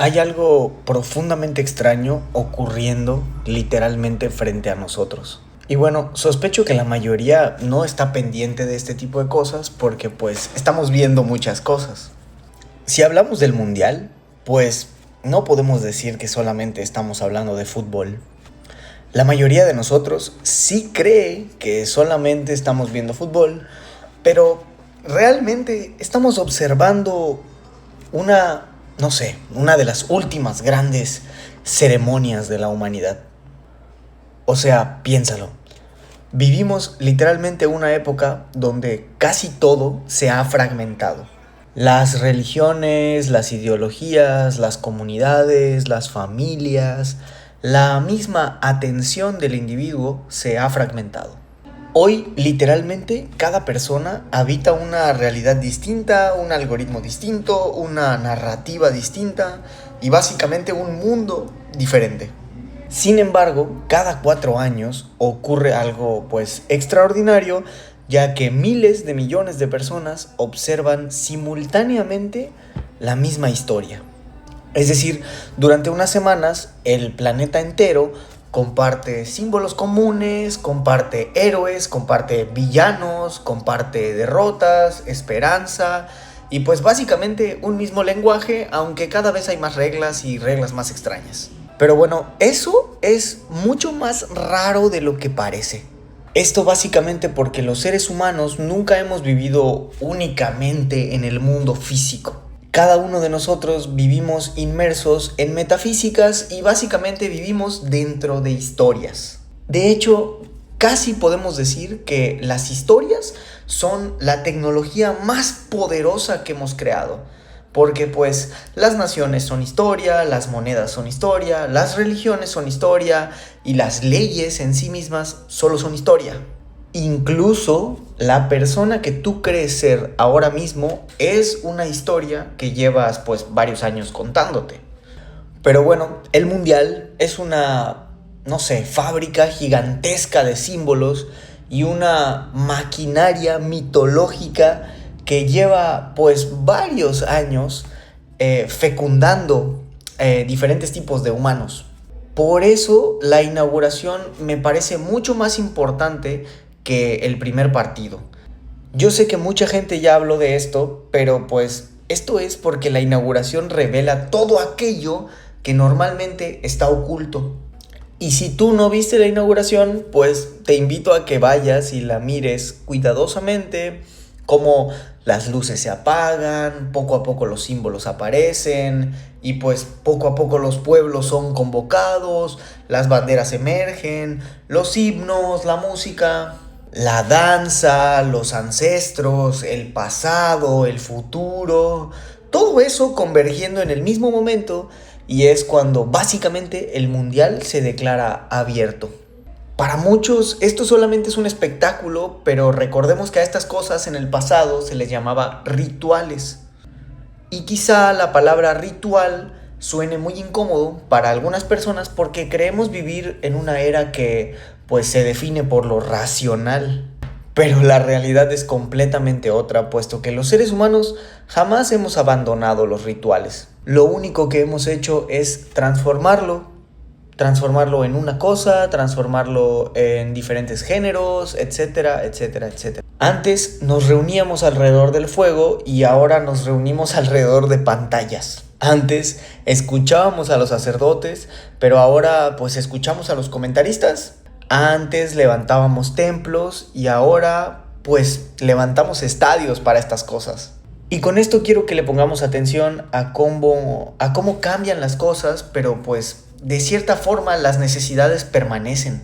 Hay algo profundamente extraño ocurriendo literalmente frente a nosotros. Y bueno, sospecho que la mayoría no está pendiente de este tipo de cosas porque pues estamos viendo muchas cosas. Si hablamos del mundial, pues no podemos decir que solamente estamos hablando de fútbol. La mayoría de nosotros sí cree que solamente estamos viendo fútbol, pero realmente estamos observando una, no sé, una de las últimas grandes ceremonias de la humanidad. O sea, piénsalo. Vivimos literalmente una época donde casi todo se ha fragmentado. Las religiones, las ideologías, las comunidades, las familias, la misma atención del individuo se ha fragmentado. Hoy, literalmente, cada persona habita una realidad distinta, un algoritmo distinto, una narrativa distinta y básicamente un mundo diferente. Sin embargo, cada 4 años ocurre algo pues extraordinario, ya que miles de millones de personas observan simultáneamente la misma historia. Es decir, durante unas semanas el planeta entero comparte símbolos comunes, comparte héroes, comparte villanos, comparte derrotas, esperanza y pues básicamente un mismo lenguaje, aunque cada vez hay más reglas y reglas más extrañas. Pero bueno, eso es mucho más raro de lo que parece. Esto básicamente porque los seres humanos nunca hemos vivido únicamente en el mundo físico. Cada uno de nosotros vivimos inmersos en metafísicas y básicamente vivimos dentro de historias. De hecho, casi podemos decir que las historias son la tecnología más poderosa que hemos creado. Porque pues las naciones son historia, las monedas son historia, las religiones son historia y las leyes en sí mismas solo son historia. Incluso la persona que tú crees ser ahora mismo es una historia que llevas pues varios años contándote. Pero bueno, el mundial es una, no sé, fábrica gigantesca de símbolos y una maquinaria mitológica que lleva pues varios años fecundando diferentes tipos de humanos. Por eso la inauguración me parece mucho más importante que el primer partido. Yo sé que mucha gente ya habló de esto, pero pues esto es porque la inauguración revela todo aquello que normalmente está oculto. Y si tú no viste la inauguración, pues te invito a que vayas y la mires cuidadosamente, cómo las luces se apagan, poco a poco los símbolos aparecen y pues poco a poco los pueblos son convocados, las banderas emergen, los himnos, la música, la danza, los ancestros, el pasado, el futuro, todo eso convergiendo en el mismo momento y es cuando básicamente el mundial se declara abierto. Para muchos esto solamente es un espectáculo, pero recordemos que a estas cosas en el pasado se les llamaba rituales. Y quizá la palabra ritual suene muy incómodo para algunas personas porque creemos vivir en una era que pues se define por lo racional. Pero la realidad es completamente otra, puesto que los seres humanos jamás hemos abandonado los rituales. Lo único que hemos hecho es transformarlo en una cosa, transformarlo en diferentes géneros, etcétera, etcétera, etcétera. Antes nos reuníamos alrededor del fuego y ahora nos reunimos alrededor de pantallas. Antes escuchábamos a los sacerdotes, pero ahora pues escuchamos a los comentaristas. Antes levantábamos templos y ahora pues levantamos estadios para estas cosas. Y con esto quiero que le pongamos atención a cómo cambian las cosas, pero pues de cierta forma las necesidades permanecen.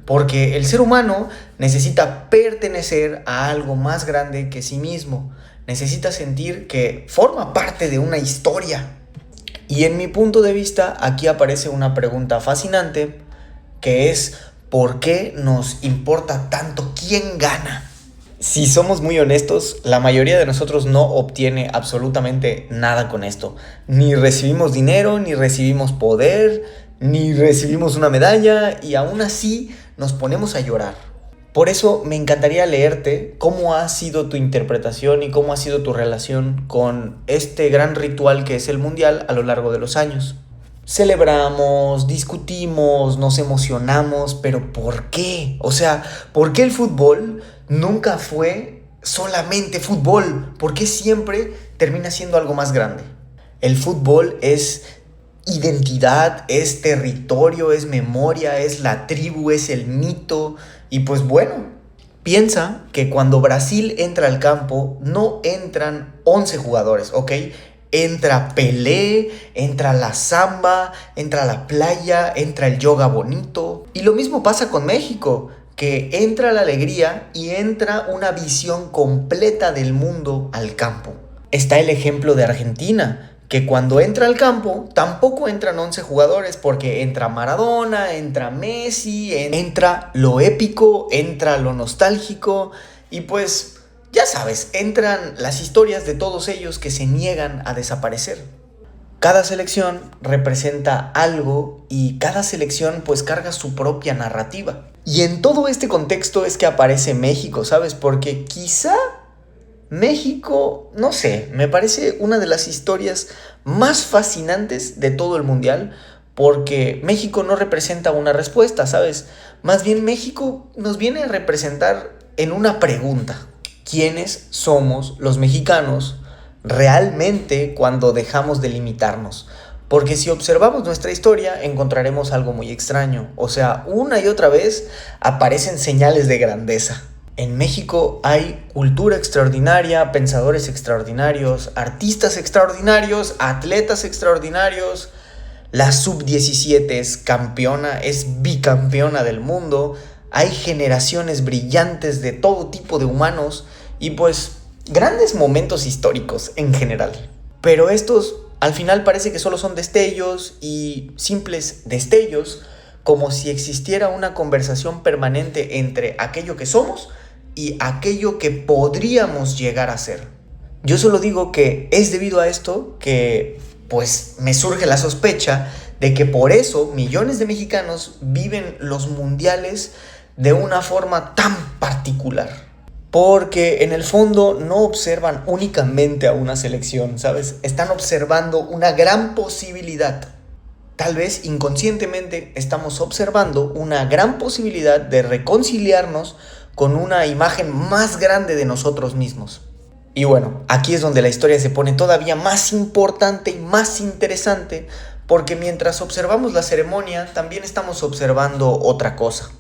Porque el ser humano necesita pertenecer a algo más grande que sí mismo. Necesita sentir que forma parte de una historia. Y en mi punto de vista, aquí aparece una pregunta fascinante, que es ¿por qué nos importa tanto quién gana? Si somos muy honestos, la mayoría de nosotros no obtiene absolutamente nada con esto. Ni recibimos dinero, ni recibimos poder, ni recibimos una medalla y aún así nos ponemos a llorar. Por eso me encantaría leerte cómo ha sido tu interpretación y cómo ha sido tu relación con este gran ritual que es el Mundial a lo largo de los años. Celebramos, discutimos, nos emocionamos, pero ¿por qué? O sea, ¿por qué el fútbol nunca fue solamente fútbol? ¿Por qué siempre termina siendo algo más grande? El fútbol es identidad, es territorio, es memoria, es la tribu, es el mito. Y pues bueno, piensa que cuando Brasil entra al campo no entran 11 jugadores, ¿ok? Entra Pelé, entra la samba, entra la playa, entra el yoga bonito. Y lo mismo pasa con México, que entra la alegría y entra una visión completa del mundo al campo. Está el ejemplo de Argentina, que cuando entra al campo tampoco entran 11 jugadores porque entra Maradona, entra Messi, entra lo épico, entra lo nostálgico y pues ya sabes, entran las historias de todos ellos que se niegan a desaparecer. Cada selección representa algo y cada selección pues carga su propia narrativa. Y en todo este contexto es que aparece México, ¿sabes? Porque quizá México, no sé, me parece una de las historias más fascinantes de todo el mundial porque México no representa una respuesta, ¿sabes? Más bien México nos viene a representar en una pregunta. ¿Quiénes somos los mexicanos realmente cuando dejamos de limitarnos? Porque si observamos nuestra historia encontraremos algo muy extraño. O sea, una y otra vez aparecen señales de grandeza. En México hay cultura extraordinaria, pensadores extraordinarios, artistas extraordinarios, atletas extraordinarios. La sub-17 es campeona, es bicampeona del mundo. Hay generaciones brillantes de todo tipo de humanos y pues grandes momentos históricos en general. Pero estos al final parece que solo son destellos y simples destellos, como si existiera una conversación permanente entre aquello que somos y aquello que podríamos llegar a ser. Yo solo digo que es debido a esto que pues me surge la sospecha de que por eso millones de mexicanos viven los mundiales de una forma tan particular. Porque en el fondo no observan únicamente a una selección, ¿sabes? Están observando una gran posibilidad. Tal vez inconscientemente estamos observando una gran posibilidad de reconciliarnos con una imagen más grande de nosotros mismos. Y bueno, aquí es donde la historia se pone todavía más importante y más interesante, porque mientras observamos la ceremonia, también estamos observando otra cosa.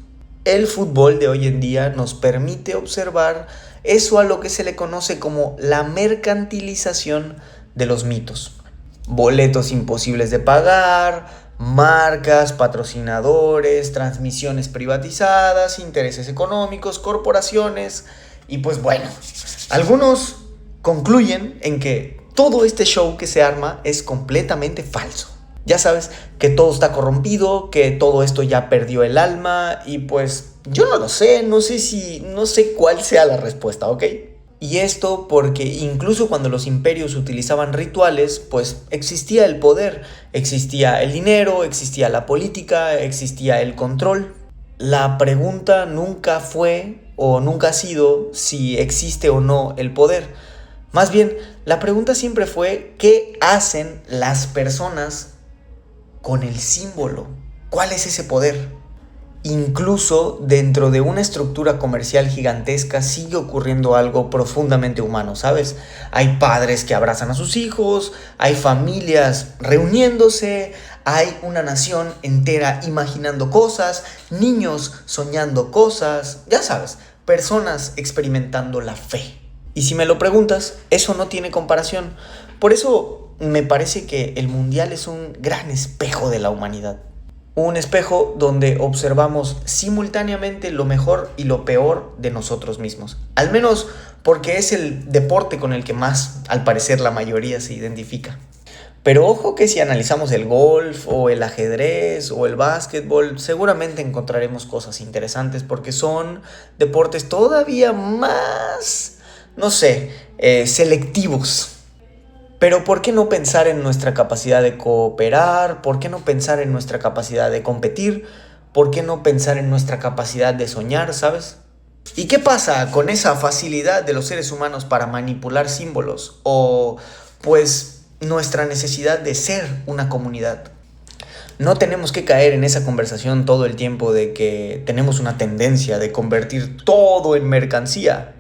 El fútbol de hoy en día nos permite observar eso a lo que se le conoce como la mercantilización de los mitos. Boletos imposibles de pagar, marcas, patrocinadores, transmisiones privatizadas, intereses económicos, corporaciones y pues bueno, algunos concluyen en que todo este show que se arma es completamente falso. Ya sabes que todo está corrompido, que todo esto ya perdió el alma y pues yo no lo sé, no sé cuál sea la respuesta, ¿ok? Y esto porque incluso cuando los imperios utilizaban rituales, pues existía el poder, existía el dinero, existía la política, existía el control. La pregunta nunca fue o nunca ha sido si existe o no el poder. Más bien, la pregunta siempre fue ¿qué hacen las personas con el símbolo? ¿Cuál es ese poder? Incluso dentro de una estructura comercial gigantesca sigue ocurriendo algo profundamente humano, ¿sabes? Hay padres que abrazan a sus hijos, hay familias reuniéndose, hay una nación entera imaginando cosas, niños soñando cosas, ya sabes, personas experimentando la fe. Y si me lo preguntas, eso no tiene comparación. Por eso me parece que el mundial es un gran espejo de la humanidad. Un espejo donde observamos simultáneamente lo mejor y lo peor de nosotros mismos. Al menos porque es el deporte con el que más, al parecer, la mayoría se identifica. Pero ojo que si analizamos el golf o el ajedrez o el básquetbol, seguramente encontraremos cosas interesantes porque son deportes todavía más, no sé, selectivos. Pero ¿por qué no pensar en nuestra capacidad de cooperar? ¿Por qué no pensar en nuestra capacidad de competir? ¿Por qué no pensar en nuestra capacidad de soñar, sabes? ¿Y qué pasa con esa facilidad de los seres humanos para manipular símbolos? O pues nuestra necesidad de ser una comunidad. No tenemos que caer en esa conversación todo el tiempo de que tenemos una tendencia de convertir todo en mercancía.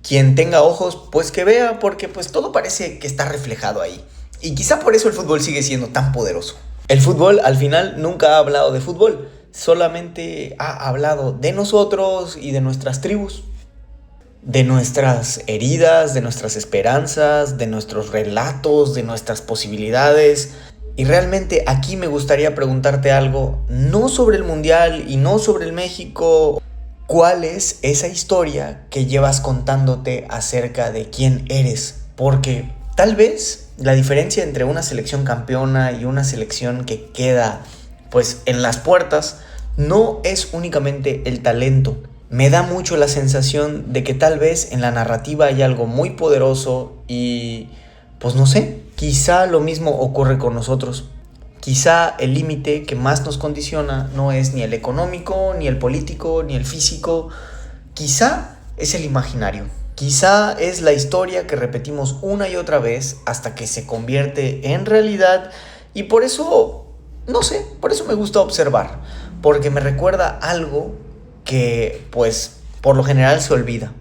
Quien tenga ojos, pues que vea, porque pues todo parece que está reflejado ahí. Y quizá por eso el fútbol sigue siendo tan poderoso. El fútbol al final nunca ha hablado de fútbol, solamente ha hablado de nosotros y de nuestras tribus, de nuestras heridas, de nuestras esperanzas, de nuestros relatos, de nuestras posibilidades. Y realmente aquí me gustaría preguntarte algo, no sobre el Mundial y no sobre el México. ¿Cuál es esa historia que llevas contándote acerca de quién eres? Porque tal vez la diferencia entre una selección campeona y una selección que queda pues en las puertas no es únicamente el talento. Me da mucho la sensación de que tal vez en la narrativa hay algo muy poderoso y pues no sé, quizá lo mismo ocurre con nosotros. Quizá el límite que más nos condiciona no es ni el económico, ni el político, ni el físico. Quizá es el imaginario. Quizá es la historia que repetimos una y otra vez hasta que se convierte en realidad. Y por eso, no sé, por eso me gusta observar. Porque me recuerda algo que, pues, por lo general se olvida.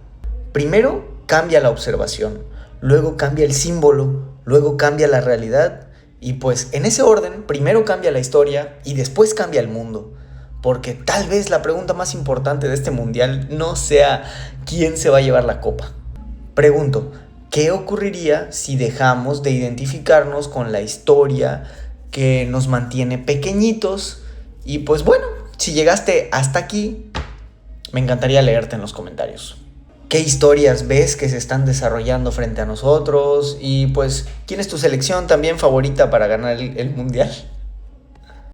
Primero cambia la observación, luego cambia el símbolo, luego cambia la realidad. Y pues en ese orden, primero cambia la historia y después cambia el mundo. Porque tal vez la pregunta más importante de este mundial no sea quién se va a llevar la copa. Pregunto, ¿qué ocurriría si dejamos de identificarnos con la historia que nos mantiene pequeñitos? Y pues bueno, si llegaste hasta aquí, me encantaría leerte en los comentarios. ¿Qué historias ves que se están desarrollando frente a nosotros? Y pues, ¿quién es tu selección también favorita para ganar el mundial?